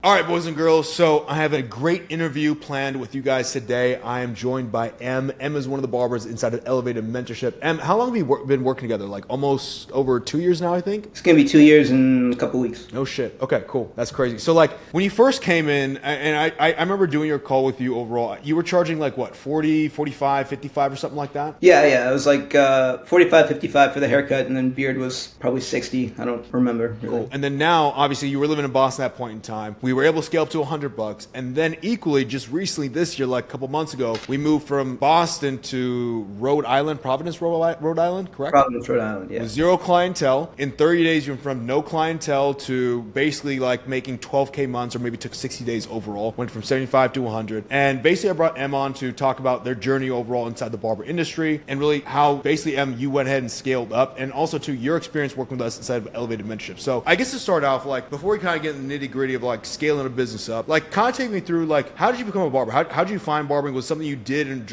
All right, boys and girls. So I have a great interview planned with you guys today. I am joined by M. M is one of the barbers inside of Elevated Mentorship. M, how long have we been working together? Like almost over 2 years now, I think? It's going to be 2 years in a couple weeks. No shit. Okay, cool. That's crazy. So like when you first came in, and I remember doing your call with you overall, you were charging like what, 40, 45, 55 or something like that? Yeah. It was like 45, 55 for the haircut, and then beard was probably 60. I don't remember. Really. Cool. And then now, obviously, you were living in Boston at that point in time. We were able to scale up to $100. And then equally, just recently this year, like a couple months ago, we moved from Boston to Rhode Island, Providence, Rhode Island, correct? Providence, Rhode Island, yeah. With zero clientele. In 30 days, you went from no clientele to basically like making 12K months, or maybe took 60 days overall. Went from 75 to 100. And basically, I brought Em on to talk about their journey overall inside the barber industry and really how basically, Em, you went ahead and scaled up, and also to your experience working with us inside of Elevated Mentorship. So I guess to start off, like before we kind of get in the nitty gritty of like scaling a business up, like kind of take me through like how did you become a barber? How did you find barbering? Was it something you did and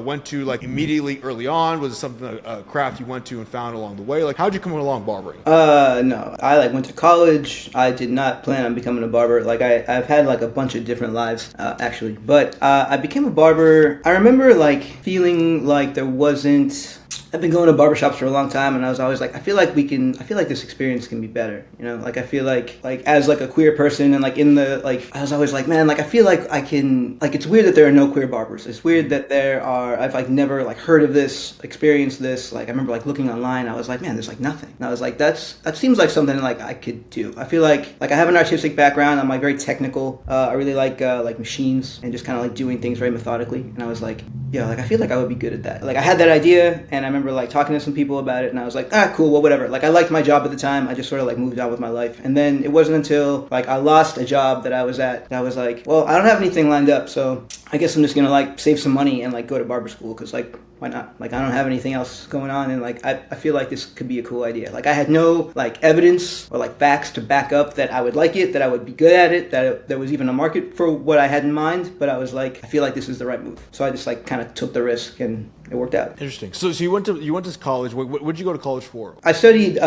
went to like immediately early on? Was it something a craft you went to and found along the way? Like how did you come along barbering? No, I like went to college. I did not plan on becoming a barber. Like I've had like a bunch of different lives actually, but I became a barber. I remember like feeling like there wasn't. I've been going to barbershops for a long time, and I was always like, I feel like this experience can be better. You know, like I feel like as like a queer person and like in the, like, I was always like, man, like I feel like I can, like it's weird that there are no queer barbers. It's weird that I've like never like heard of this, experienced this. Like I remember like looking online, I was like, man, there's like nothing. And I was like, that seems like something like I could do. I feel like I have an artistic background. I'm like very technical. I really like machines and just kind of like doing things very methodically. And I was like, yeah, like I feel like I would be good at that. Like I had that idea, and I remember like talking to some people about it, and I was like, cool, well, whatever. Like I liked my job at the time. I just sort of like moved on with my life. And then it wasn't until like I lost a job that I was at that I was like, well, I don't have anything lined up, so I guess I'm just gonna like save some money and like go to barber school, because like why not? Like I don't have anything else going on, and like I feel like this could be a cool idea. Like I had no like evidence or like facts to back up that I would like it, that I would be good at it, that there was even a market for what I had in mind. But I was like, I feel like this is the right move. So I just like kind of took the risk, and it worked out. Interesting. So you went to college. What did you go to college for? I studied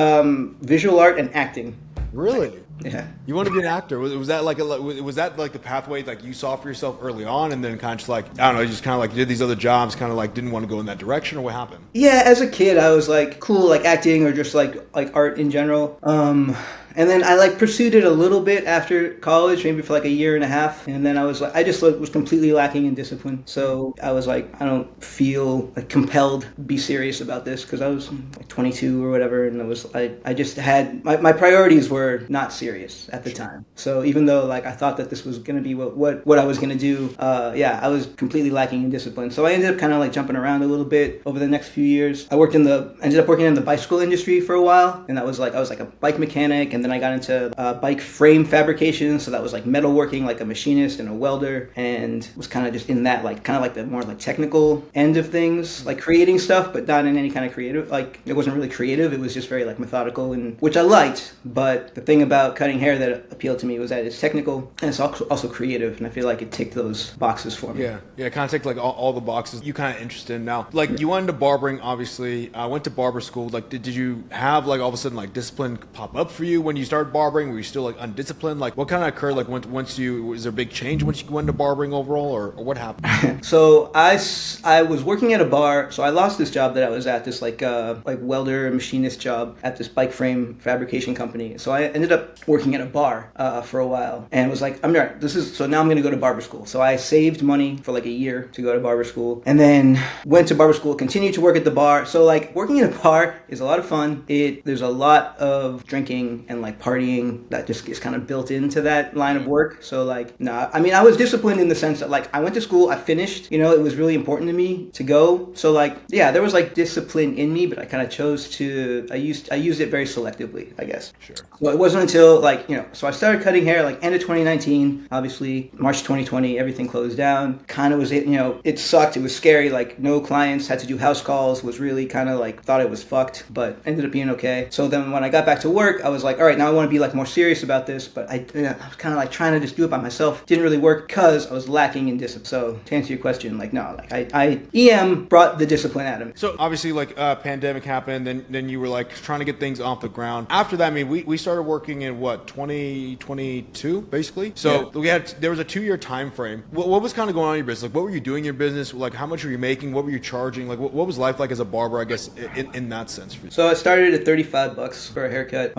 visual art and acting. Really? Yeah. You want to be an actor? Was that like the pathway like you saw for yourself early on, and then kind of just like, I don't know, you just kind of like did these other jobs, kind of like didn't want to go in that direction, or what happened? Yeah, as a kid, I was like cool, like acting or just like art in general. And then I like pursued it a little bit after college, maybe for like a year and a half. And then I was like, I just was completely lacking in discipline. So I was like, I don't feel like compelled to be serious about this, because I was like 22 or whatever. And I just had, my priorities were not serious at the time. So even though like I thought that this was going to be what I was going to do, I was completely lacking in discipline. So I ended up kind of like jumping around a little bit over the next few years. I ended up working in the bicycle industry for a while. And that was like, I was like a bike mechanic, and then I got into bike frame fabrication, so that was like metalworking, like a machinist and a welder, and was kind of just in that like kind of like the more like technical end of things, like creating stuff, but not in any kind of creative, like it wasn't really creative, it was just very like methodical, and which I liked. But the thing about cutting hair that appealed to me was that it's technical and it's also creative, and I feel like it ticked those boxes for me. Yeah, kind of ticked like all the boxes you kind of interested in. Now, like you went into barbering, obviously. I went to barber school. Like, did you have like all of a sudden like discipline pop up for you when you started barbering? Were you still like undisciplined? Like what kind of occurred like was there a big change once you went into barbering overall, or what happened? So I was working at a bar. So I lost this job that I was at, this like welder machinist job at this bike frame fabrication company. So I ended up working at a bar for a while, and was like, I'm right, so now I'm gonna go to barber school. So I saved money for like a year to go to barber school, and then went to barber school, continued to work at the bar. So like working in a bar is a lot of fun. There's a lot of drinking and like partying that just is kind of built into that line of work. So like, I mean, I was disciplined in the sense that like I went to school, I finished, it was really important to me to go. So like, yeah, there was like discipline in me, but I kind of chose to, I used it very selectively, I guess. Sure. So it wasn't until like, so I started cutting hair like end of 2019, obviously March 2020, everything closed down. Kind of was it, it sucked. It was scary. Like no clients, had to do house calls, was really kind of like, thought it was fucked, but ended up being okay. So then when I got back to work, I was like, all right, now I want to be like more serious about this, but I was kind of like trying to just do it by myself. Didn't really work because I was lacking in discipline. So to answer your question, like no, like I EM brought the discipline out of me. So obviously like pandemic happened, then you were like trying to get things off the ground. After that, I mean, we started working and what, 2022 basically. So there was a 2-year time frame. What was kind of going on in your business? Like, what were you doing in your business? Like, how much were you making? What were you charging? Like, what was life like as a barber, I guess, in that sense for you? So I started at $35 for a haircut.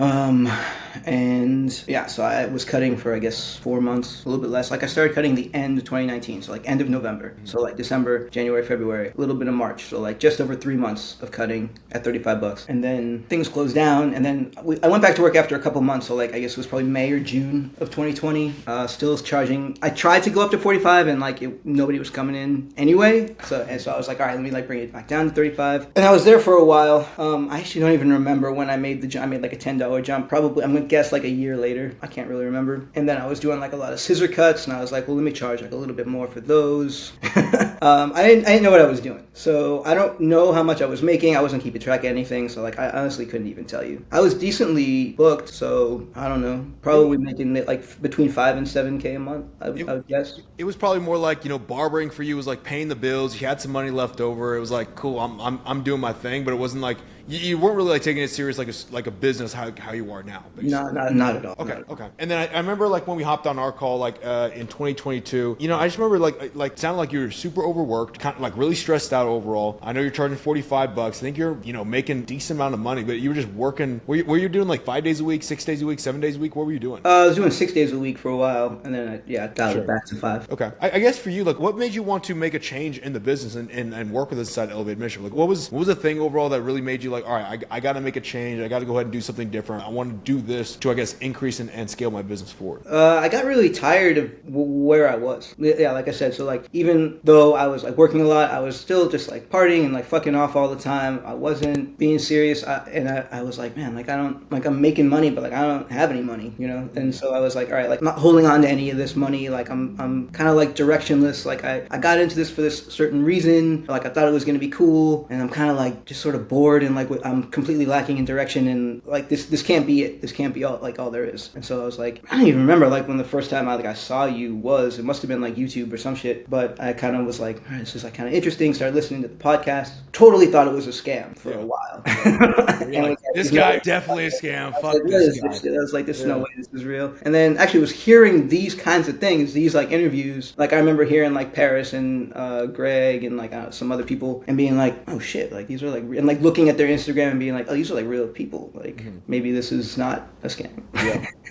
And yeah, so I was cutting for, I guess, 4 months, a little bit less. Like, I started cutting the end of 2019, so like end of November. So like December, January, February, a little bit of March. So like just over 3 months of cutting at $35. And then things closed down, and then I went back to work after a couple months. So like I guess it was probably May or June of 2020. Still charging. I tried to go up to 45, and like nobody was coming in anyway. So I was like, all right, let me like bring it back down to 35. And I was there for a while. I actually don't even remember when I made the jump. I made like a $10 jump. Probably, I'm gonna guess like a year later. I can't really remember. And then I was doing like a lot of scissor cuts, and I was like, well, let me charge like a little bit more for those. I didn't know what I was doing. So I don't know how much I was making. I wasn't keeping track of anything. So like I honestly couldn't even tell you. I was decently booked, so I don't know. Probably making it like between 5 and 7K a month. I would guess. It was probably more like, barbering for you was like paying the bills. You had some money left over. It was like, cool, I'm doing my thing, but it wasn't like you weren't really like taking it serious like a business how you are now. Basically. Not at all. Okay. And then I remember like when we hopped on our call like in 2022, I just remember like sounded like you were super overworked, kind of like really stressed out overall. I know you're charging $45. I think you're making a decent amount of money, but you were just working. Were you doing like 5 days a week, 6 days a week, 7 days a week? What were you doing? I was doing 6 days a week for a while, and then I dialed it back to 5. Okay. I guess for you, like, what made you want to make a change in the business and work with us inside Elevated Mission? Like, what was the thing overall that really made you like, all right, I got to make a change. I got to go ahead and do something different. I want to do this to, I guess, increase and scale my business forward. I got really tired of where I was. Yeah, like I said, so like even though I was like working a lot, I was still just like partying and like fucking off all the time. I wasn't being serious, I was like, man, like I'm making money, but like I don't have any money, And so I was like, all right, like I'm not holding on to any of this money. Like I'm kind of like directionless. Like I got into this for this certain reason. Like I thought it was gonna be cool, and I'm kind of like just sort of bored, and like I'm completely lacking in direction, and like this can't be it. This can't be all there is. And so I was like, I don't even remember like when the first time I saw you was. It must have been like YouTube or some shit. But I kind of was like, all right, this is like kind of interesting. Started listening to the podcast. Totally thought it was a scam for a while. Like, this guy definitely a scam. Fuck this guy. I was like, there's no way this is real. And then actually was hearing these kinds of things, these like interviews. Like I remember hearing like Paris and Greg and like some other people, and being like, oh shit, like these are like, and like looking at their Instagram and being like, oh, these are like real people. Like maybe this is not a scam.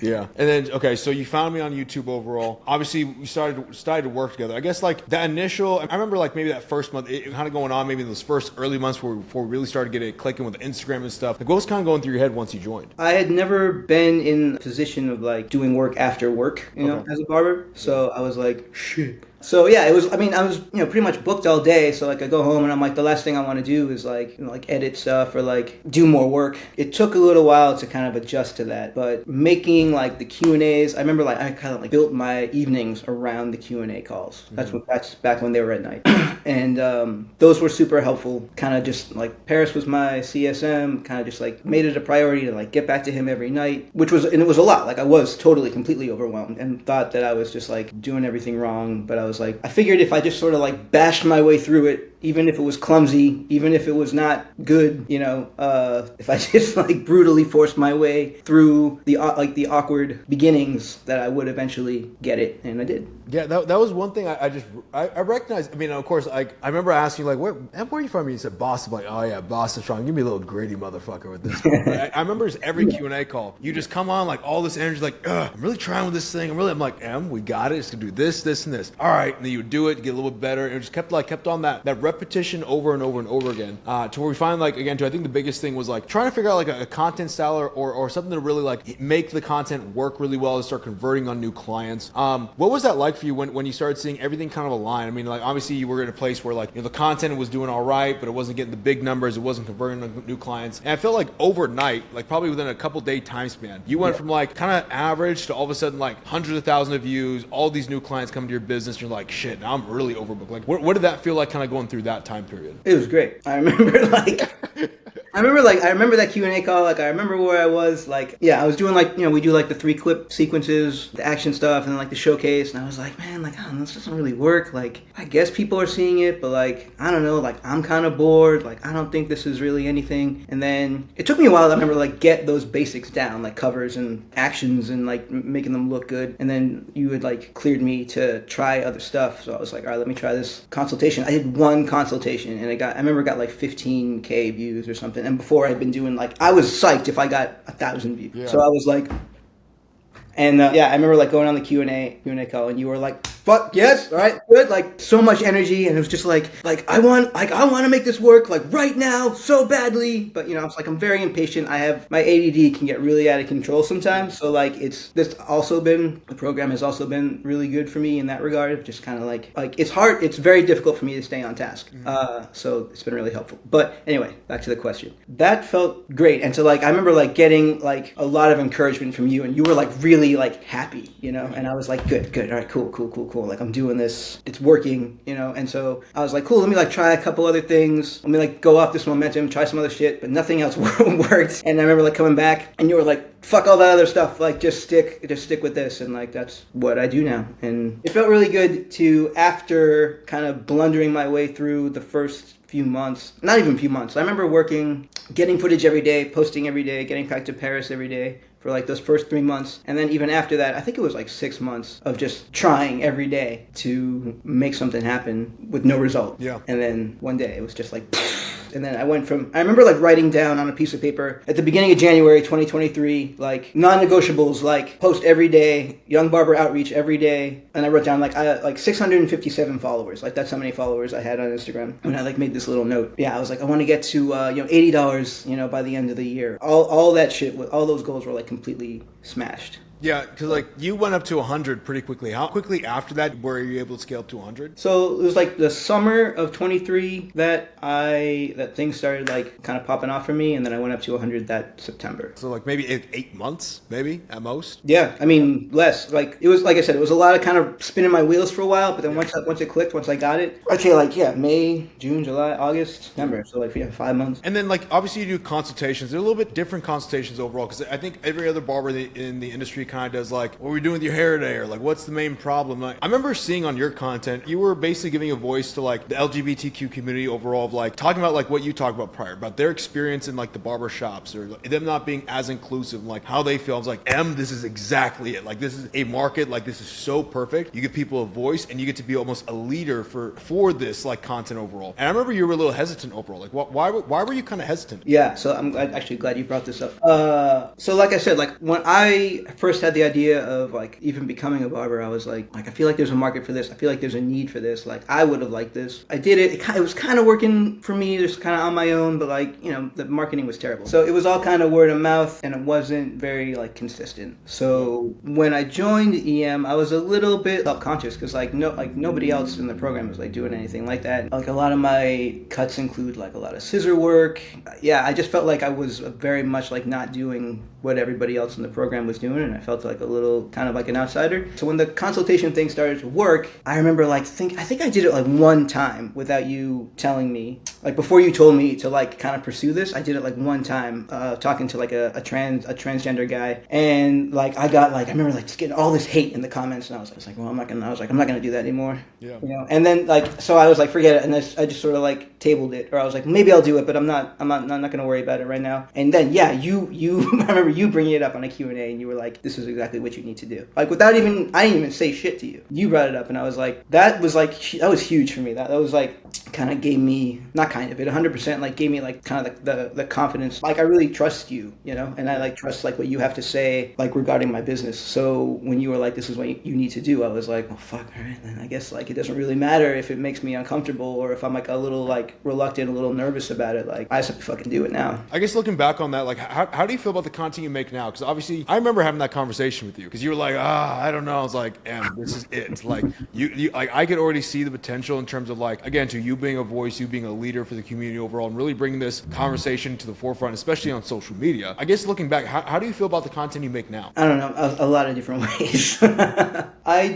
Yeah. And then okay, so you found me on YouTube overall. Obviously, we started to work together. I guess like that initial. I remember like maybe that first month, it kind of going on. Maybe those first early months before we really started getting it clicking with Instagram and stuff. Like what was kind of going through your head once you joined? I had never been in a position of like doing work after work, as a barber. So I was like, shit. So yeah, it was. I mean, I was pretty much booked all day. So like I go home and I'm like, the last thing I want to do is like like edit stuff or like do more work. It took a little while to kind of adjust to that, but making like the Q&As, I remember like I kind of like built my evenings around the Q&A calls. That's back when they were at night, and those were super helpful. Kind of just like Paris was my CSM. Kind of just like made it a priority to like get back to him every night, and it was a lot. Like I was completely overwhelmed and thought that I was just like doing everything wrong, but I was like, I figured if I just sort of like bashed my way through it, even if it was clumsy, even if it was not good, if I just like brutally forced my way through the awkward beginnings, that I would eventually get it, and I did. Yeah, that was one thing I recognized. I mean, of course, I remember asking you like, where are you from? And you said Boston. I'm like, oh yeah, Boston strong. Give me a little gritty motherfucker with this. I remember just every Q&A call, you just come on like all this energy, like, I'm really trying with this thing. I'm like, we got it. It's gonna do this, this, and this. All right, and then you would do it, get a little bit better, and it just kept on that repetition over and over and over again, to where we find like again, I think the biggest thing was like trying to figure out like a content style or something to really like make the content work really well to start converting on new clients. What was that like for you when you started seeing everything kind of align? I mean, like obviously you were in a place where like the content was doing all right, but it wasn't getting the big numbers, it wasn't converting on new clients, and I felt like overnight, like probably within a couple day time span, you went from like kind of average to all of a sudden like hundreds of thousands of views, all these new clients come to your business, and you're like, shit, now I'm really overbooked. Like what did that feel like kind of going through that time period? It was great. I remember like I remember that Q&A call. Like I remember where I was. Like yeah, I was doing like we do like the 3 clip sequences, the action stuff, and then like the showcase. And I was like, man, like I don't know, this doesn't really work. Like I guess people are seeing it, but like I don't know. Like I'm kind of bored. Like I don't think this is really anything. And then it took me a while. I remember like get those basics down, like covers and actions, and like making them look good. And then you had like cleared me to try other stuff. So I was like, all right, let me try this consultation. I did one consultation, and I remember it got like 15K views or something. And before I'd been doing like, I was psyched if I got 1,000 views. Yeah. So I was like, and yeah, I remember like going on the Q&A call, and you were like, "Fuck yes, all right, good." Like so much energy, and it was just like I want to make this work like right now, so badly. But I was like, I'm very impatient. I have my ADD can get really out of control sometimes. So like the program has also been really good for me in that regard. Just kind of like it's hard. It's very difficult for me to stay on task. So it's been really helpful. But anyway, back to the question. That felt great, and so like I remember like getting like a lot of encouragement from you, and you were like really like happy, and I was like, good, all right, cool, like I'm doing this, it's working, and so I was like, cool, let me like try a couple other things, let me like go off this momentum, try some other shit, but nothing else worked. And I remember like coming back, and you were like, fuck all that other stuff, like just stick with this, and like that's what I do now. And it felt really good to, after kind of blundering my way through the first few months, not even few months, I remember getting footage every day, posting every day, getting back to Paris every day for like those first 3 months. And then even after that, I think it was like 6 months of just trying every day to make something happen with no result. Yeah. And then one day it was just like, and then I remember like writing down on a piece of paper at the beginning of January 2023, like non-negotiables, like post every day, young barber outreach every day. And I wrote down like 657 followers. Like that's how many followers I had on Instagram. And I like made this little note. Yeah, I was like, I want to get to $80, by the end of the year. All that shit, all those goals were like completely smashed. Yeah, because like you went up to 100 pretty quickly. How quickly after that were you able to scale up to 100? So it was like the summer of 23 that things started like kind of popping off for me, and then I went up to 100 that September. So like maybe 8 months, maybe at most. Yeah, I mean less. Like it was, like I said, it was a lot of kind of spinning my wheels for a while, but then once it clicked, once I got it, I'd say like May, June, July, August, September. So like 5 months. And then like obviously you do consultations. They're a little bit different consultations overall, because I think every other barber in the industry kind of does like, what are we doing with your hair today, or like what's the main problem. Like I remember seeing on your content, you were basically giving a voice to like the LGBTQ community overall, of like talking about like what you talked about prior, about their experience in like the barber shops, or like, them not being as inclusive, like how they feel. I was like, this is exactly it. Like this is a market, like this is so perfect. You give people a voice, and you get to be almost a leader for this like content overall. And I remember you were a little hesitant overall. Like why were you kind of hesitant? Yeah, so I'm actually glad you brought this up. So like I said, like when I first had the idea of like even becoming a barber, I was like I feel like there's a market for this. I feel like there's a need for this. Like I would have liked this. I did it. It was kind of working for me, just kind of on my own, but like the marketing was terrible. So it was all kind of word of mouth, and it wasn't very like consistent. So when I joined EM, I was a little bit self-conscious, because nobody else in the program was like doing anything like that. Like a lot of my cuts include like a lot of scissor work. Yeah, I just felt like I was very much like not doing what everybody else in the program was doing, and I felt like a little kind of like an outsider. So when the consultation thing started to work, I remember I think I did it like one time without you telling me. Like before you told me to like kind of pursue this, I did it like one time, talking to like a transgender guy, and like I remember like just getting all this hate in the comments, and I was like, well, I'm not gonna do that anymore. Yeah. And then like, so I was like, forget it, and I just sort of like tabled it, or I was like, maybe I'll do it, but I'm not gonna worry about it right now. And then yeah, you I remember you bringing it up on a Q&A, and you were like, this is exactly what you need to do. Like I didn't even say shit to you. You brought it up, and I was like, that was huge for me. That was like kind of gave me, not kind of, it 100% like gave me like kind of the confidence. Like I really trust you, and I like trust like what you have to say like regarding my business. So when you were like, this is what you need to do, I was like, well, fuck, all right, then I guess like it doesn't really matter if it makes me uncomfortable, or if I'm like a little like reluctant, a little nervous about it. Like I just have to fucking do it now. I guess looking back on that, like how do you feel about the content you make now? Because obviously I remember having that conversation with you, because you were like, I don't know. I was like, this is it. Like you like I could already see the potential in terms of like, again, to you being a voice, you being a leader here for the community overall and really bringing this conversation to the forefront, especially on social media. I guess looking back, how do you feel about the content you make now? I don't know, a lot of different ways. I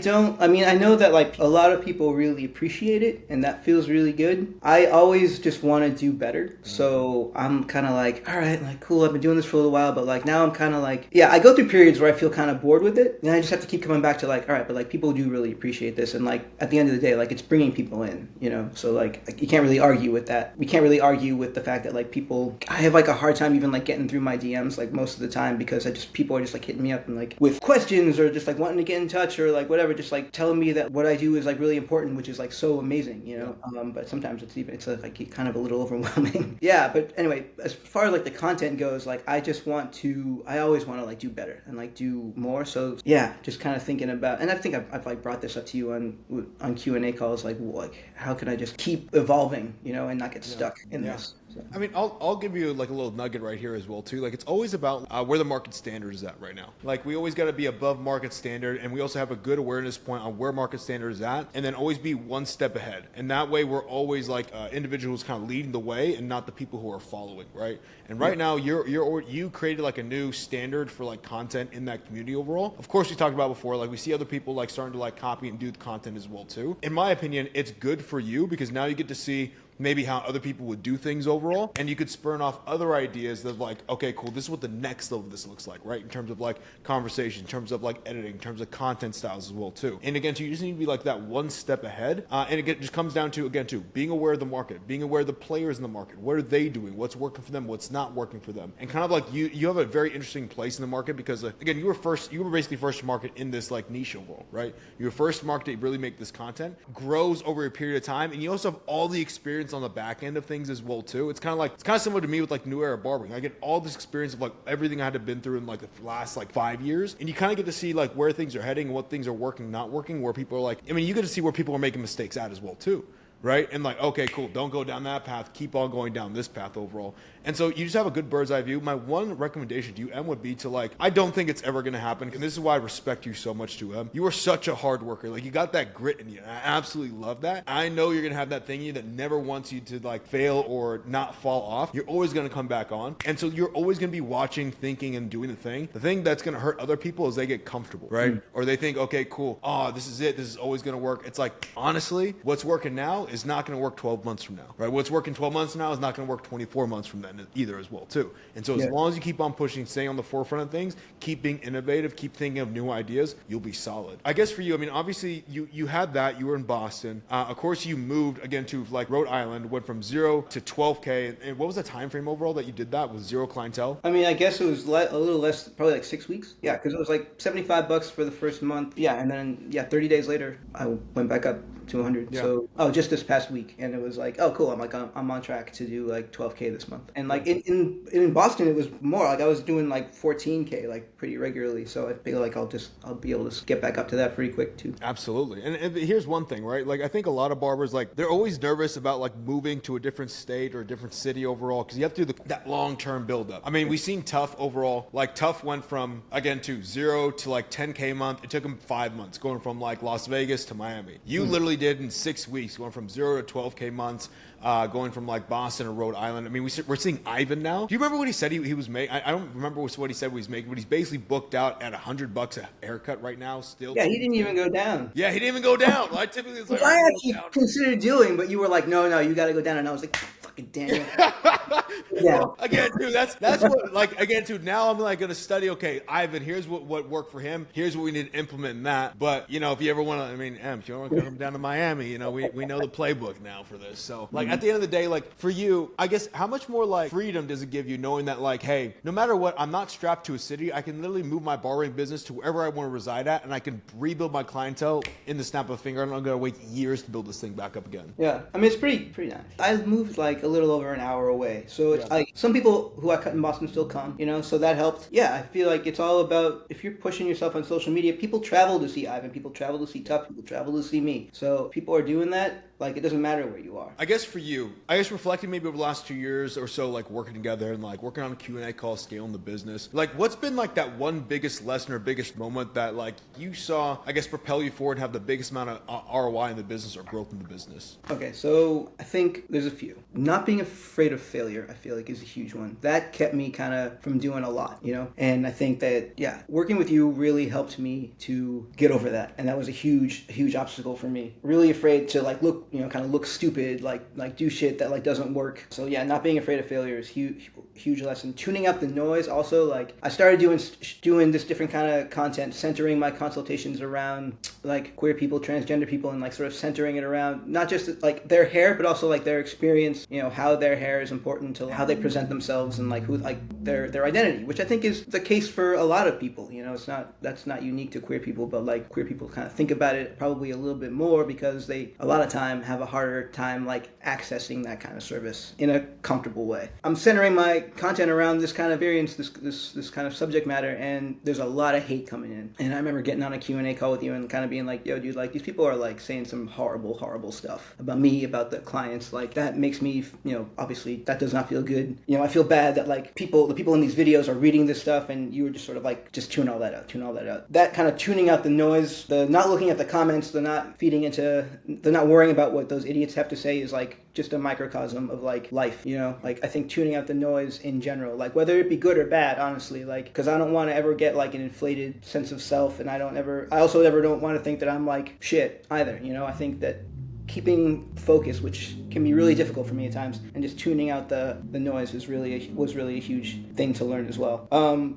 know that like a lot of people really appreciate it and that feels really good. I always just want to do better. So I'm kind of like, all right, like cool, I've been doing this for a little while, but like now I'm kind of like, yeah, I go through periods where I feel kind of bored with it. And I just have to keep coming back to like, all right, but like people do really appreciate this. And like at the end of the day, like it's bringing people in, you know? So like you can't really argue with that. We can't really argue with the fact that like people, I have like a hard time even like getting through my DMs like most of the time because people are just like hitting me up and like with questions or just like wanting to get in touch or like whatever, just like telling me that what I do is like really important, which is like so amazing, you know? But sometimes it's like kind of a little overwhelming. Yeah, but anyway, as far as like the content goes, like I always want to like do better and like do more. So yeah, just kind of thinking about, and I think I've like brought this up to you on Q&A calls, like how can I just keep evolving, you know, and not get stuck in this. So. I mean, I'll give you like a little nugget right here as well too. Like it's always about where the market standard is at right now. Like we always got to be above market standard, and we also have a good awareness point on where market standard is at, and then always be one step ahead. And that way, we're always like individuals kind of leading the way, and not the people who are following, right? And right now, you created like a new standard for like content in that community overall. Of course, we talked about before, like we see other people like starting to like copy and do the content as well too. In my opinion, it's good for you because now you get to see maybe how other people would do things overall, and you could spurn off other ideas of like, okay, cool, this is what the next level of this looks like, right? In terms of like conversation, in terms of like editing, in terms of content styles as well too. And again, you just need to be like that one step ahead. And again, it just comes down to, again, being aware of the market, being aware of the players in the market. What are they doing? What's working for them? What's not working for them? And kind of like you have a very interesting place in the market because again, you were basically first to market in this like niche overall, right? You were first to market to really make this content, grows over a period of time, and you also have all the experience on the back end of things as well too. It's kind of similar to me with like new era barbering. I get all this experience of like everything I had to been through in like the last like 5 years, and you kind of get to see like where things are heading and what things are working, not working, where people are like, I mean, you get to see where people are making mistakes at as well too. Right? And like, okay, cool. Don't go down that path. Keep on going down this path overall. And so you just have a good bird's eye view. My one recommendation to you, Em, would be to like, I don't think it's ever going to happen. And this is why I respect you so much too, Em. You are such a hard worker. Like you got that grit in you. And I absolutely love that. I know you're going to have that thing in you that never wants you to like fail or not fall off. You're always going to come back on. And so you're always going to be watching, thinking, and doing the thing. The thing that's going to hurt other people is they get comfortable, right? Or they think, okay, cool. Oh, this is it. This is always going to work. It's like, honestly, what's working now is not going to work 12 months from now, right? What's working 12 months from now is not going to work 24 months from then either as well too. And so as long as you keep on pushing, staying on the forefront of things, keep being innovative, keep thinking of new ideas, you'll be solid. I guess for you, I mean, obviously you had that, you were in Boston. Of course you moved again to like Rhode Island, went from 0 to 12K. And what was the time frame overall that you did that with zero clientele? I mean, I guess it was a little less, probably like 6 weeks. Yeah, because it was like $75 for the first month. Yeah, and then 30 days later, I went back up to 100. Yeah. So, just this past week, and it was like, oh, cool. I'm on track to do like 12K this month. And like in Boston, it was more like I was doing like 14K like pretty regularly. So I feel like I'll be able to get back up to that pretty quick too. Absolutely. And here's one thing, right? Like I think a lot of barbers, like they're always nervous about like moving to a different state or a different city overall because you have to do that long-term buildup. I mean, we've seen Tough overall. Like Tough went from again to 0 to like 10K a month. It took him 5 months going from like Las Vegas to Miami. You literally did in 6 weeks, going from 0 to 12K months, going from like Boston to Rhode Island. I mean, we're seeing Ivan now. Do you remember what he said he was making? I don't remember what he said he was making, but he's basically booked out at $100 a haircut right now still. Yeah, he didn't even go down. Yeah, he didn't even go down. I typically it's like, I actually considered doing, but you were like, no, you got to go down. And I was like, fucking Daniel. Yeah. Again, dude, that's what, like, again, dude, now I'm like going to study, okay, Ivan, here's what worked for him. Here's what we need to implement in that. But, you know, if you ever want to, I mean, if you want to come down to Miami, you know, we know the playbook now for this. So, like, at the end of the day, like, for you, I guess, how much more, like, freedom does it give you knowing that, like, hey, no matter what, I'm not strapped to a city. I can literally move my barbering business to wherever I want to reside at, and I can rebuild my clientele in the snap of a finger. I'm not going to wait years to build this thing back up again. Yeah. I mean, it's pretty nice. I moved, like, a little over an hour away. So it's like some people who I cut in Boston still come, you know, so that helped. Yeah, I feel like it's all about if you're pushing yourself on social media, people travel to see Ivan, people travel to see Tough, people travel to see me. So So people are doing that. Like, it doesn't matter where you are. I guess for you, I guess reflecting maybe over the last 2 years or so, like working together and like working on a Q&A call, scaling the business, like what's been like that one biggest lesson or biggest moment that like you saw, I guess, propel you forward and have the biggest amount of ROI in the business or growth in the business? Okay, so I think there's a few. Not being afraid of failure, I feel like, is a huge one. That kept me kind of from doing a lot, you know? And I think that, yeah, working with you really helped me to get over that. And that was a huge obstacle for me. Really afraid to like look, you know, kind of look stupid, like do shit that like doesn't work. So yeah, not being afraid of failure is huge lesson. Tuning out the noise also, like I started doing this different kind of content, centering my consultations around like queer people, transgender people, and like sort of centering it around not just like their hair, but also like their experience, you know, how their hair is important to how they present themselves and like who like their identity, which I think is the case for a lot of people. You know, that's not unique to queer people, but like queer people kind of think about it probably a little bit more because they a lot of time have a harder time like accessing that kind of service in a comfortable way. I'm centering my content around this kind of variance, this kind of subject matter, and there's a lot of hate coming in. And I remember getting on a Q&A call with you and kind of being like, yo dude, like these people are like saying some horrible stuff about me, about the clients. Like that makes me, you know, obviously that does not feel good. You know, I feel bad that like the people in these videos are reading this stuff and you were just sort of like, just tune all that out. That kind of tuning out the noise, the not looking at the comments, the not worrying about what those idiots have to say is like just a microcosm of like life, you know? Like I think tuning out the noise in general, like whether it be good or bad, honestly, like because I don't want to ever get like an inflated sense of self, and I also never don't want to think that I'm like shit either, you know? I think that keeping focus, which can be really difficult for me at times, and just tuning out the noise was really a huge thing to learn as well.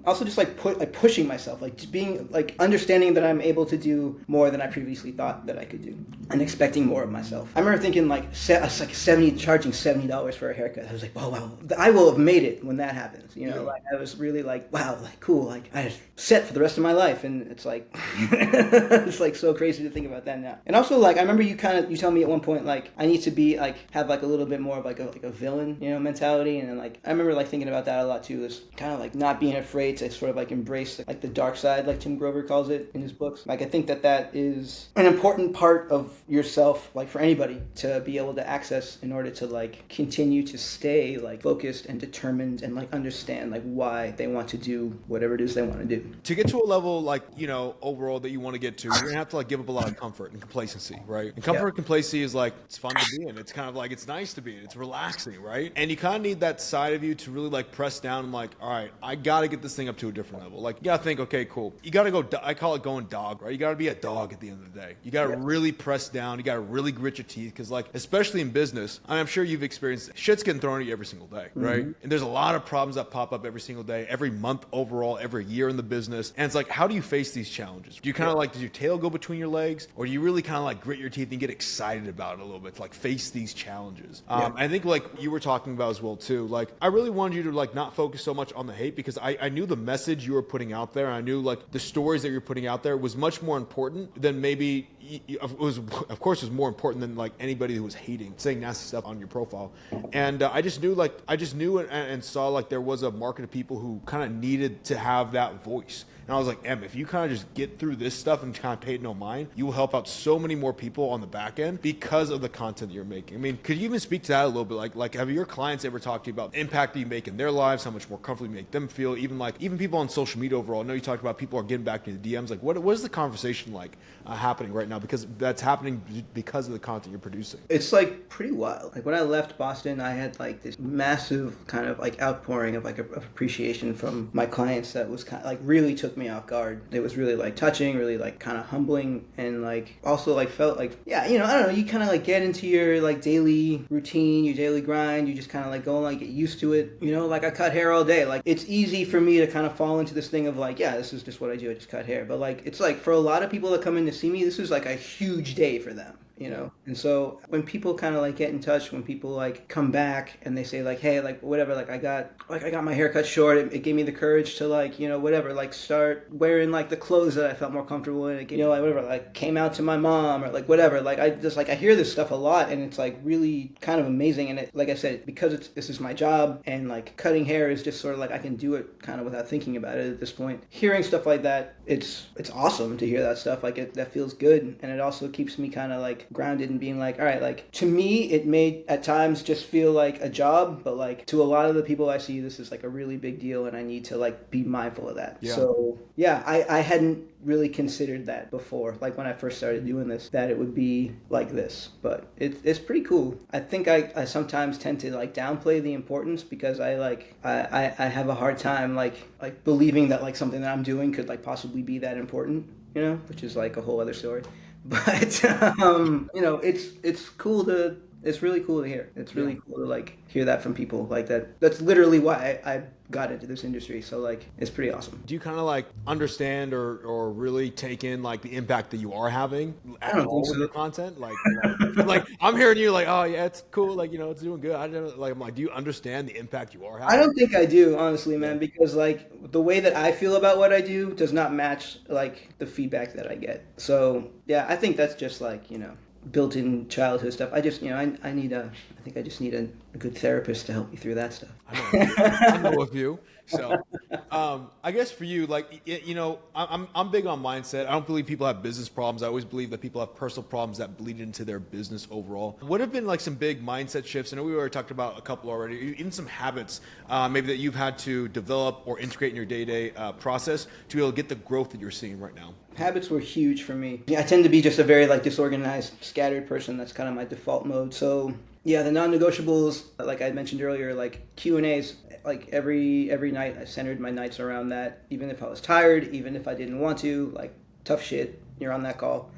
Also just like pushing myself, like just being like understanding that I'm able to do more than I previously thought that I could do, and expecting more of myself. I remember thinking like charging $70 for a haircut. I was like, oh wow, I will have made it when that happens. You know, yeah. Like I was really like, wow, like cool, like I was set for the rest of my life, and it's like it's like so crazy to think about that now. And also like I remember you tell me at one point like I need to be like have like a little bit more of like a villain, you know, mentality, and then like I remember like thinking about that a lot too, is kind of like not being afraid to sort of like embrace like the dark side, like Tim Grover calls it in his books. Like I think that is an important part of yourself, like for anybody to be able to access in order to like continue to stay like focused and determined and like understand like why they want to do whatever it is they want to do. To get to a level like, you know, overall that you want to get to, you're gonna have to like give up a lot of comfort and complacency, right? And comfort and complacency is like, it's fun to be in. It's kind of like, it's nice to be in. It's relaxing, right? And you kind of need that side of you to really like press down and like, all right, I got to get this thing up to a different level. Like you got to think, okay, cool. You got to go, I call it going dog, right? You got to be a dog at the end of the day. You got to really press down. You got to really grit your teeth. Cause like, especially in business, I'm sure you've experienced shit's getting thrown at you every single day, right? Mm-hmm. And there's a lot of problems that pop up every single day, every month overall, every year in the business. And it's like, how do you face these challenges? Do you kind of like, does your tail go between your legs, or do you really kind of like grit your teeth and get excited about it a little bit to like face these challenges? I think like you were talking about as well too, like I really wanted you to like not focus so much on the hate, because I knew the message you were putting out there. I knew like the stories that you're putting out there was much more important than maybe it was, of course, was more important than like anybody who was hating, saying nasty stuff on your profile. And I just knew and saw like there was a market of people who kind of needed to have that voice. And I was like, Em, if you kind of just get through this stuff and kind of pay it no mind, you will help out so many more people on the back end because of the content that you're making. I mean, could you even speak to that a little bit? Like have your clients ever talked to you about the impact that you make in their lives, how much more comfortable you make them feel, even people on social media overall? I know you talked about people are getting back to the DMs. Like what is the conversation like happening right now? Because that's happening because of the content you're producing. It's like pretty wild. Like when I left Boston, I had like this massive kind of like outpouring of like of appreciation from my clients that was kind of like really took me off guard. It was really like touching, really like kind of humbling, and like also like felt like, yeah, you know, I don't know, you kind of like get into your like daily routine, your daily grind, you just kind of like go and like get used to it, you know? Like I cut hair all day. Like it's easy for me to kind of fall into this thing of like, yeah, this is just what I do, I just cut hair. But like it's like for a lot of people that come in to see me, this is like a huge day for them, you know? And so when people kind of like get in touch, when people like come back and they say like, hey, like whatever, like I got my hair cut short, it gave me the courage to like, you know, whatever, like start wearing like the clothes that I felt more comfortable in, you know, like whatever, like came out to my mom or like whatever. Like I just like, I hear this stuff a lot, and it's like really kind of amazing. And it, like I said, because this is my job, and like cutting hair is just sort of like I can do it kind of without thinking about it at this point. Hearing stuff like that, it's awesome to hear that stuff. Like that feels good, and it also keeps me kind of like grounded and being like, all right, like to me, it may at times just feel like a job, but like to a lot of the people I see, this is like a really big deal, and I need to like be mindful of that. Yeah. So yeah, I hadn't really considered that before, like when I first started doing this, that it would be like this, but it's pretty cool. I think I sometimes tend to like downplay the importance because I have a hard time like believing that like something that I'm doing could like possibly be that important, you know, which is like a whole other story. But you know, it's cool to it's really cool to hear. It's really cool to like hear that from people like that. That's literally why I got into this industry. So like it's pretty awesome. Do you kind of like understand or really take in like the impact that you are having at I don't all think with so. your content? Like I'm hearing you like, oh yeah, it's cool, like, you know, it's doing good. I don't like, I'm like, do you understand the impact you are having? I don't think I do, honestly, man, because like the way that I feel about what I do does not match like the feedback that I get. So yeah, I think that's just like, you know, built-in childhood stuff. I just, you know, I think I just need a good therapist to help me through that stuff. I know a few. So, I guess for you, like, you know, I'm big on mindset. I don't believe people have business problems. I always believe that people have personal problems that bleed into their business overall. What have been like some big mindset shifts? I know we already talked about a couple already. Even some habits, maybe that you've had to develop or integrate in your day-to-day process to be able to get the growth that you're seeing right now. Habits were huge for me. Yeah, I tend to be just a very like disorganized, scattered person. That's kind of my default mode. So yeah, the non-negotiables, like I mentioned earlier, like Q&As, like every night I centered my nights around that. Even if I was tired, even if I didn't want to, like tough shit, you're on that call.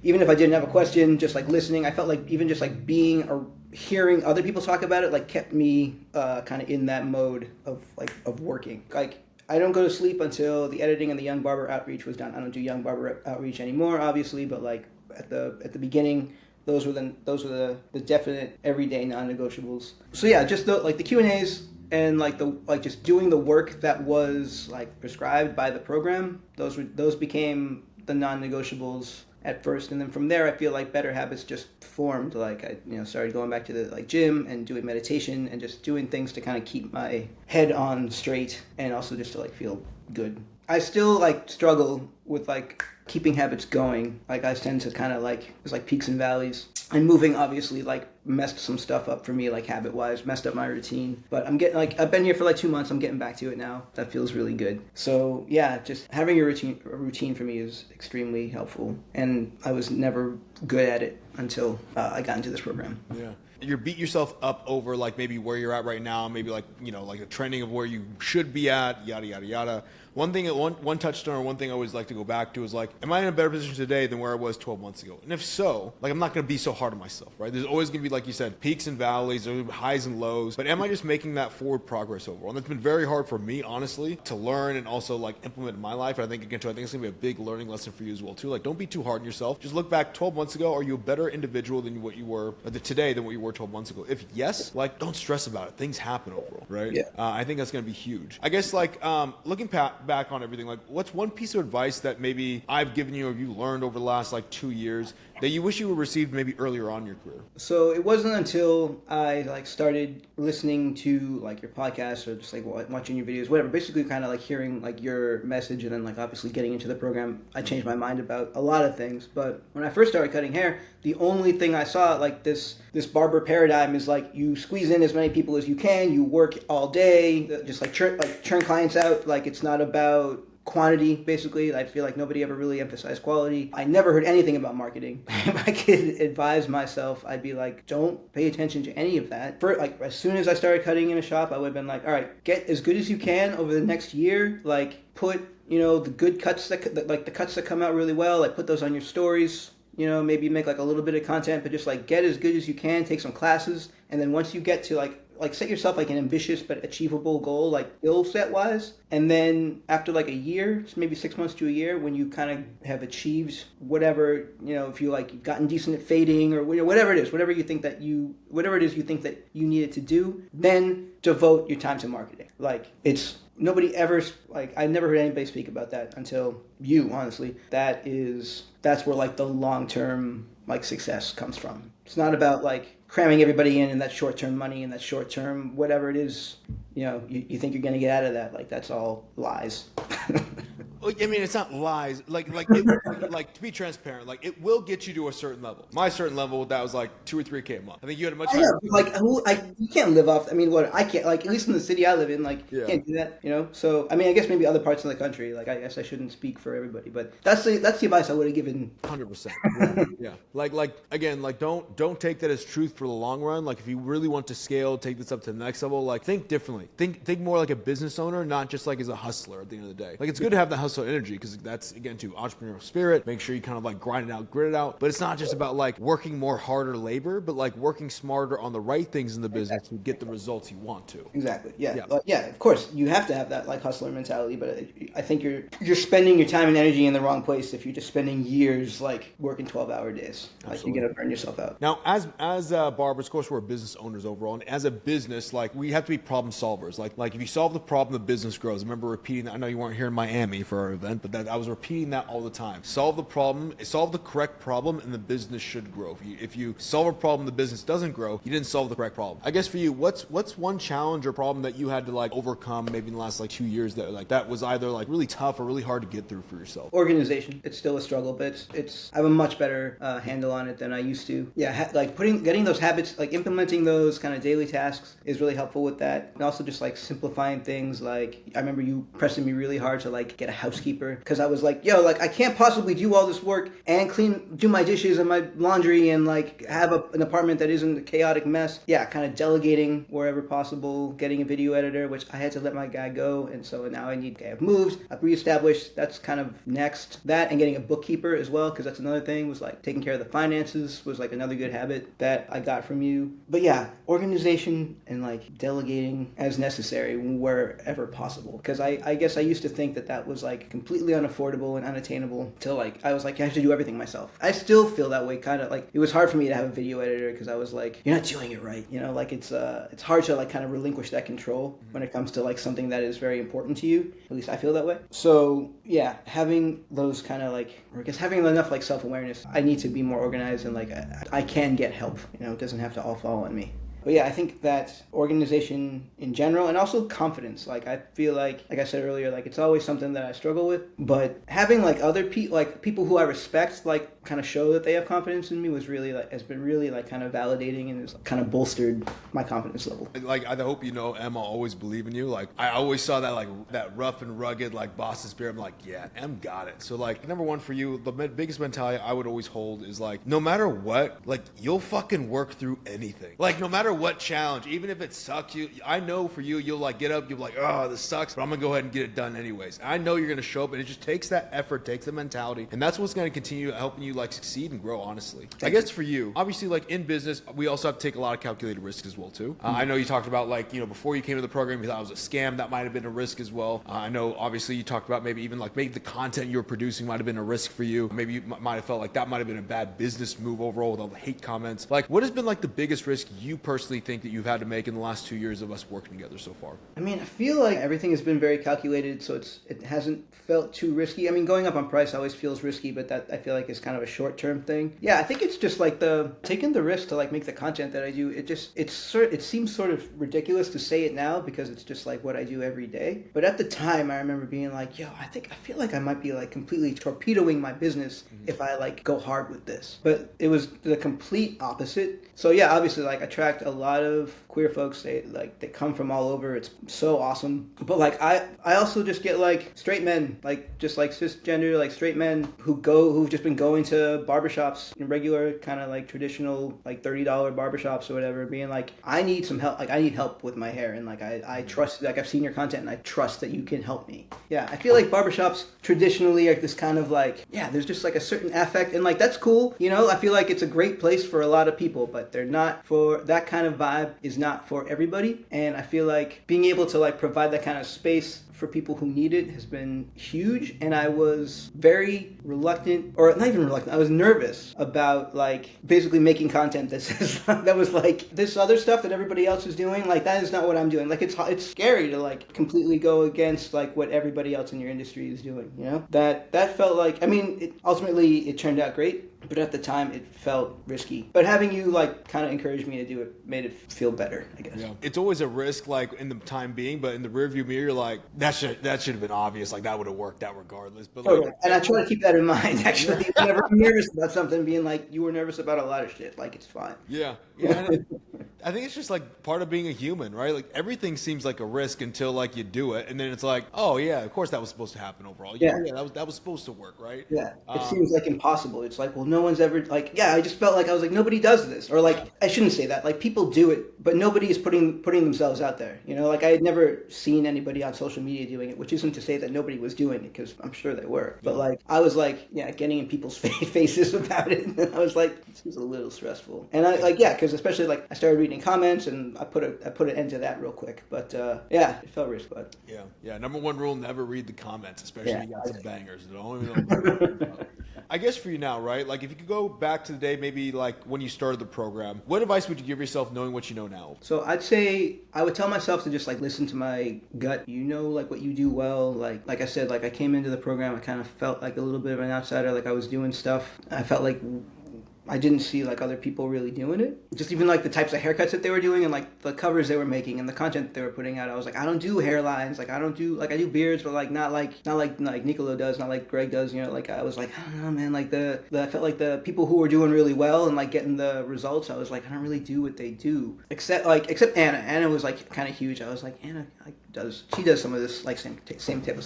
Even if I didn't have a question, just like listening, I felt like even just like being or hearing other people talk about it, like kept me kind of in that mode of working. Like I don't go to sleep until the editing and the Young Barber outreach was done. I don't do Young Barber outreach anymore, obviously, but like at the beginning, those were the definite everyday non-negotiables. So yeah, just like the Q&As and like just doing the work that was like prescribed by the program. Those became the non-negotiables at first, and then from there, I feel like better habits just formed. Like I, you know, started going back to the like gym and doing meditation and just doing things to kind of keep my head on straight and also just to like feel good. I still like struggle with like keeping habits going. Like I tend to kind of like there's like peaks and valleys. And moving obviously like messed some stuff up for me, like habit wise, messed up my routine. But I'm getting like I've been here for like 2 months. I'm getting back to it now. That feels really good. So yeah, just having a routine for me is extremely helpful. And I was never good at it until I got into this program. Yeah. You're beating yourself up over like maybe where you're at right now, maybe like, you know, like a trending of where you should be at, yada, yada, yada. One touchstone or one thing I always like to go back to is like, am I in a better position today than where I was 12 months ago? And if so, like, I'm not going to be so hard on myself, right? There's always going to be, like you said, peaks and valleys, or highs and lows, but am I just making that forward progress overall? And it's been very hard for me, honestly, to learn and also like implement in my life. And I think it's going to be a big learning lesson for you as well too. Like, don't be too hard on yourself. Just look back 12 months ago. Are you a better individual than what you were today than what you were 12 months ago? If yes, like, don't stress about it. Things happen overall, right? Yeah. I think that's going to be huge. I guess like looking back on everything, like what's one piece of advice that maybe I've given you or you learned over the last like 2 years that you wish you would received maybe earlier on in your career? So it wasn't until I like started listening to like your podcast or just like watching your videos, whatever, basically kind of like hearing like your message and then like obviously getting into the program, I changed my mind about a lot of things. But when I first started cutting hair, the only thing I saw like this barber paradigm is like you squeeze in as many people as you can, you work all day, just like churn clients out. Like it's not about quantity, basically. I feel like nobody ever really emphasized quality. I never heard anything about marketing. If I could advise myself, I'd be like, don't pay attention to any of that. For like, as soon as I started cutting in a shop, I would have been like, all right, get as good as you can over the next year. Like, put, you know, the good cuts like the cuts that come out really well, like put those on your stories. You know, maybe make like a little bit of content, but just like get as good as you can, take some classes, and then once you get to like set yourself like an ambitious but achievable goal, like skill set wise, and then after like a year, maybe 6 months to a year, when you kind of have achieved whatever, you know, if you like you've gotten decent at fading or whatever it is, whatever it is you think that you needed to do, then devote your time to marketing. Like it's nobody ever like I never heard anybody speak about that until you, honestly. That's where like the long-term like success comes from. It's not about like cramming everybody in that short-term money and that short-term whatever it is, you know, you think you're going to get out of that. Like that's all lies. I mean, it's not lies. Like to be transparent, like it will get you to a certain level. My certain level that was like 2 or 3K a month. I think you had a much I higher. know, like you can't live off. I mean, what I can't like at least in the city I live in, like you Yeah. can't do that, you know. So I mean, I guess maybe other parts of the country, like I guess I shouldn't speak for everybody, but that's the advice I would have given. 100%. Yeah. Like again, like don't take that as truth for the long run. Like if you really want to scale, take this up to the next level, like think differently. Think more like a business owner, not just like as a hustler at the end of the day. Like it's good to have the hustle energy because that's again to entrepreneurial spirit. Make sure you kind of like grind it out, grit it out. But it's not just about like working more harder labor, but like working smarter on the right things in the business to get the results you want to. Exactly. Yeah. Yeah. Yeah. Of course, you have to have that like hustler mentality, but I think you're spending your time and energy in the wrong place if you're just spending years like working 12-hour days. Like you're gonna burn yourself out. Now, as barbers, of course, we're business owners overall, and as a business, like we have to be problem solvers. Like if you solve the problem, the business grows. I remember repeating that. I know you weren't here in Miami for our event, but that I was repeating that all the time. Solve the problem, solve the correct problem, and the business should grow. If you solve a problem, the business doesn't grow. You didn't solve the correct problem. I guess for you, what's one challenge or problem that you had to like overcome maybe in the last like 2 years that was either like really tough or really hard to get through for yourself? Organization. It's still a struggle, but it's I have a much better handle on it than I used to. Yeah, like getting those habits, like implementing those kind of daily tasks is really helpful with that. And also just like simplifying things. Like I remember you pressing me really hard to like get a housekeeper because I was like, yo, like I can't possibly do all this work and do my dishes and my laundry and like have an apartment that isn't a chaotic mess. Yeah, kind of delegating wherever possible, getting a video editor, which I had to let my guy go, and so now I've moved, I've reestablished. That's kind of next. That and getting a bookkeeper as well, because that's another thing, was like taking care of the finances was like another good habit that I got from you. But yeah, organization and like delegating as necessary wherever possible, because I guess I used to think that was like completely unaffordable and unattainable till like I was like, I have to do everything myself. I still feel that way, kind of like it was hard for me to have a video editor because I was like, you're not doing it right, you know, like it's hard to like kind of relinquish that control when it comes to like something that is very important to you. At least I feel that way. So yeah, having those kind of like, or I guess having enough like self-awareness, I need to be more organized and like I can get help, you know, it doesn't have to all fall on me. But yeah, I think that organization in general and also confidence. Like I feel like I said earlier, like it's always something that I struggle with. But having like other people, like people who I respect, like kind of show that they have confidence in me has been really like kind of validating and has kind of bolstered my confidence level. Like I hope you know, Emma always believe in you. Like I always saw that like that rough and rugged like boss's spirit. I'm like, yeah, Em got it. So like number one for you, the biggest mentality I would always hold is like no matter what, like you'll fucking work through anything. Like no matter what challenge, even if it sucks, I know for you, you'll like get up, you'll be like, oh, this sucks, but I'm gonna go ahead and get it done anyways. I know you're gonna show up, and it just takes that effort, takes the mentality, and that's what's gonna continue helping you like succeed and grow. Honestly, I guess for you, obviously, like in business, we also have to take a lot of calculated risks as well too. I know you talked about like before you came to the program, you thought it was a scam. That might have been a risk as well. I know obviously you talked about maybe even like maybe the content you were producing might have been a risk for you. Maybe you might have felt like that might have been a bad business move overall with all the hate comments. Like, what has been like the biggest risk you personally think that you've had to make in the last 2 years of us working together so far? I mean, I feel like everything has been very calculated, so it hasn't felt too risky. I mean, going up on price always feels risky, but that I feel like is kind of a short-term thing. Yeah, I think it's just like taking the risk to like make the content that I do. It seems sort of ridiculous to say it now because it's just like what I do every day. But at the time, I remember being like, yo, I feel like I might be like completely torpedoing my business if I like go hard with this. But it was the complete opposite. So yeah, obviously like I attract a lot of queer folks. They come from all over. It's so awesome. But like I also just get like straight men, like just like cisgender, like straight men who've just been going to barbershops, regular kind of like traditional like $30 barbershops or whatever, being like, I need some help. Like I need help with my hair, and like I trust, like I've seen your content and I trust that you can help me. Yeah, I feel like barbershops traditionally are this kind of like, yeah, there's just like a certain affect, and like that's cool. You know, I feel like it's a great place for a lot of people, but they're not for that kind of vibe is not for everybody. And I feel like being able to like provide that kind of space for people who need it has been huge. And I was very reluctant, or not even reluctant, I was nervous about like basically making content that was like this other stuff that everybody else is doing. Like that is not what I'm doing. Like it's scary to like completely go against like what everybody else in your industry is doing, you know? That felt like, I mean, ultimately it turned out great. but at the time it felt risky. But having you like kind of encourage me to do it made it feel better, I guess. Yeah. It's always a risk, like in the time being, but in the rearview mirror, you're like, that should have been obvious. Like that would have worked out regardless. But like, And I try to keep that in mind. Actually, whenever I'm nervous about something, being like, you were nervous about a lot of shit. Like it's fine. yeah. And I think it's just like part of being a human, right? Like everything seems like a risk until like you do it, and then it's like, oh yeah, of course that was supposed to happen overall. Yeah, that was supposed to work, right? Yeah, it seems like impossible. It's like, well, no one's ever like, yeah. I just felt like I was like, nobody does this, or like, I shouldn't say that. Like people do it, but nobody is putting themselves out there. You know, like I had never seen anybody on social media doing it, which isn't to say that nobody was doing it, because I'm sure they were. But like, I was like, yeah, getting in people's faces about it, and I was like, this is a little stressful. And I like, yeah, because especially like I started reading comments, and I put an end to that real quick. But yeah, it felt risky. But yeah. Number one rule: never read the comments, especially if you got some bangers. Don't even know. I guess for you now, right? Like if you could go back to the day, maybe like when you started the program, what advice would you give yourself knowing what you know now? So I'd say I would tell myself to just like listen to my gut. You know, like what you do well. Like I said, like I came into the program, I kind of felt like a little bit of an outsider. Like I was doing stuff. I felt like I didn't see like other people really doing it. Just even like the types of haircuts that they were doing and like the covers they were making and the content that they were putting out. I was like, I don't do hairlines. Like I don't do like I do beards, but like not like Nicolo does, not like Greg does. You know, like I was like, I don't know, man. Like I felt like the people who were doing really well and like getting the results. I was like, I don't really do what they do. Except Anna. Anna was like kind of huge. I was like, Anna she does some of this like same type of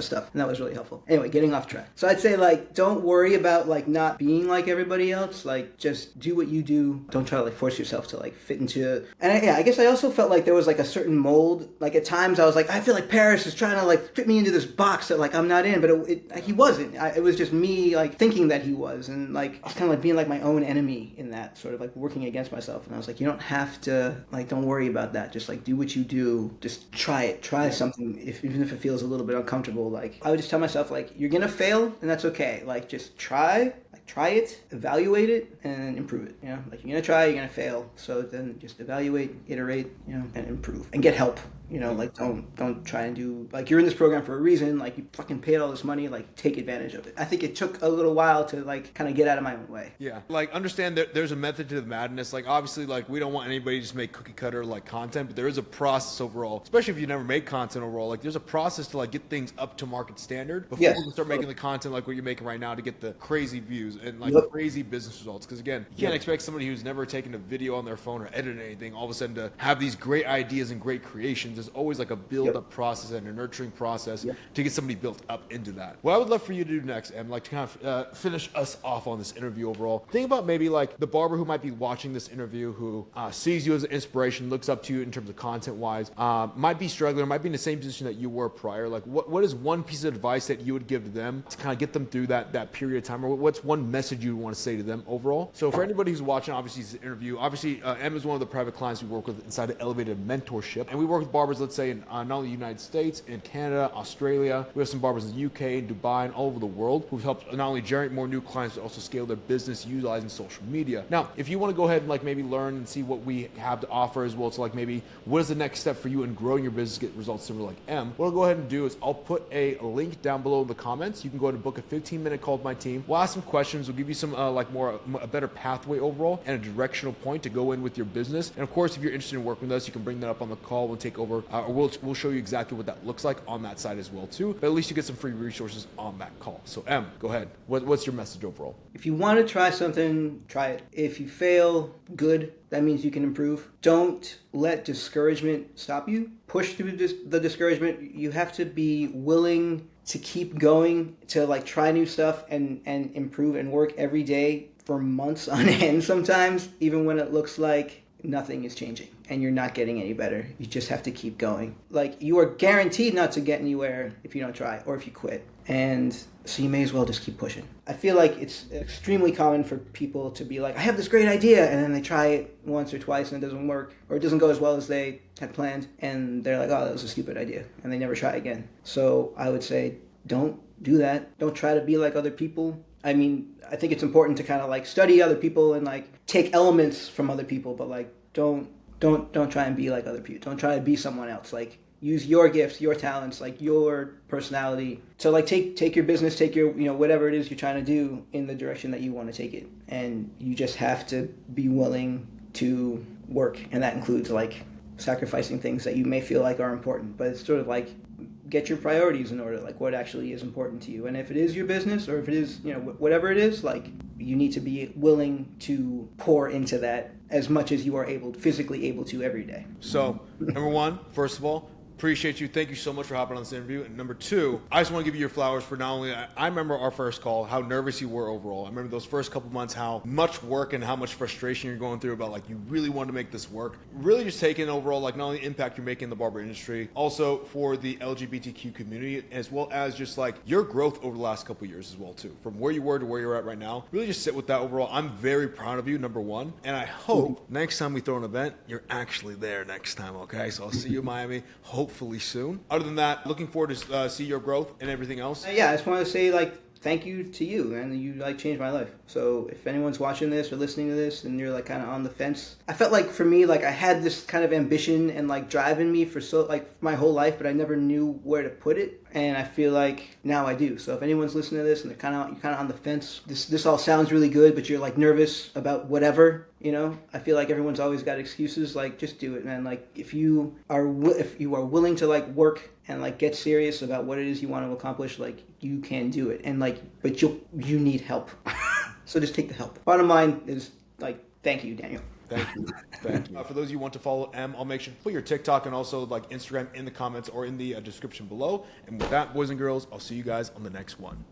stuff, and that was really helpful. Anyway, getting off track. So I'd say like don't worry about like not being like everybody else. Like just do what you do. Don't try to like force yourself to like fit into. And I guess I also felt like there was like a certain mold. Like at times I was like, I feel like Paris is trying to like fit me into this box that like I'm not in, but he wasn't. It was just me like thinking that he was, and like I was kind of like being like my own enemy in that, sort of like working against myself. And I was like, you don't have to like, don't worry about that. Just like do what you do. Just try something, even if it feels a little bit uncomfortable. Like I would just tell myself like, you're gonna fail and that's okay. Like just try it, evaluate it, and improve it. You know, like you're gonna try, you're gonna fail. So then just evaluate, iterate, you know, and improve and get help. You know, like don't try and do like you're in this program for a reason. Like you fucking paid all this money. Like take advantage of it. I think it took a little while to like kind of get out of my own way. Yeah, like understand that there's a method to the madness. Like obviously, like we don't want anybody to just make cookie cutter like content, but there is a process overall. Especially if you never made content overall. Like there's a process to like get things up to market standard before you can start making the content like what you're making right now to get the crazy views and like crazy business results. Because again, you can't expect somebody who's never taken a video on their phone or edited anything all of a sudden to have these great ideas and great creations. There's always like a build-up process and a nurturing process to get somebody built up into that. What I would love for you to do next, and like to kind of finish us off on this interview overall, think about maybe like the barber who might be watching this interview, who sees you as an inspiration, looks up to you in terms of content-wise, might be struggling, might be in the same position that you were prior. Like what is one piece of advice that you would give to them to kind of get them through that period of time, or what's one message you want to say to them overall? So for anybody who's watching, obviously this interview, obviously Em is one of the private clients we work with inside of Elevated Mentorship, and we work with barbers, let's say in not only the United States, in Canada, Australia. We have some barbers in the UK, in Dubai, and all over the world who've helped not only generate more new clients, but also scale their business utilizing social media. Now, if you want to go ahead and like maybe learn and see what we have to offer as well, to like maybe what is the next step for you in growing your business, get results similar like Em, what I'll go ahead and do is I'll put a link down below in the comments. You can go ahead and book a 15-minute call with my team. We'll ask some questions. We'll give you some a better pathway overall and a directional point to go in with your business. And of course, if you're interested in working with us, you can bring that up on the call. We'll take over, or we'll show you exactly what that looks like on that side as well too. But at least you get some free resources on that call. So Em, go ahead. What's your message overall? If you want to try something, try it. If you fail, good. That means you can improve. Don't let discouragement stop you. Push through the discouragement. You have to be willing to keep going, to like try new stuff and improve and work every day for months on end sometimes, even when it looks like nothing is changing and you're not getting any better. You just have to keep going. Like you are guaranteed not to get anywhere if you don't try or if you quit. And so you may as well just keep pushing. I feel like it's extremely common for people to be like, I have this great idea, and then they try it once or twice and it doesn't work, or it doesn't go as well as they had planned, and they're like, oh, that was a stupid idea, and they never try again. So I would say, don't do that. Don't try to be like other people. I mean, I think it's important to kind of like study other people and like take elements from other people, but like don't try and be like other people. Don't try to be someone else. Like use your gifts, your talents, like your personality. So like take your business, take your, whatever it is you're trying to do in the direction that you want to take it. And you just have to be willing to work. And that includes like sacrificing things that you may feel like are important, but it's sort of like get your priorities in order, like what actually is important to you. And if it is your business, or if it is, whatever it is, like you need to be willing to pour into that as much as you are physically able to every day. So, number one, first of all, appreciate you. Thank you so much for hopping on this interview. And number two, I just want to give you your flowers for not only, I remember our first call, how nervous you were overall. I remember those first couple months, how much work and how much frustration you're going through about like you really want to make this work. Really just taking overall like not only the impact you're making in the barber industry, also for the LGBTQ community, as well as just like your growth over the last couple of years as well too. From where you were to where you're at right now. Really just sit with that overall. I'm very proud of you, number one. And I hope next time we throw an event, you're actually there next time, okay? So I'll see you in Miami. Hopefully soon. Other than that, looking forward to see your growth and everything else. Yeah, I just want to say like thank you to you, and you like changed my life. So if anyone's watching this or listening to this and you're like kind of on the fence, I felt like for me, like I had this kind of ambition and like driving me for my whole life, but I never knew where to put it. And I feel like now I do. So if anyone's listening to this and you're kind of on the fence, this all sounds really good, but you're like nervous about whatever, I feel like everyone's always got excuses. Like just do it, man. Like if you are willing to like work and like get serious about what it is you want to accomplish, like you can do it. And like, but you need help. So just take the help. Bottom line is like, thank you, Daniel. Thank you. Thank you. For those of you who want to follow I'll make sure to put your TikTok and also like Instagram in the comments or in the description below. And with that, boys and girls, I'll see you guys on the next one.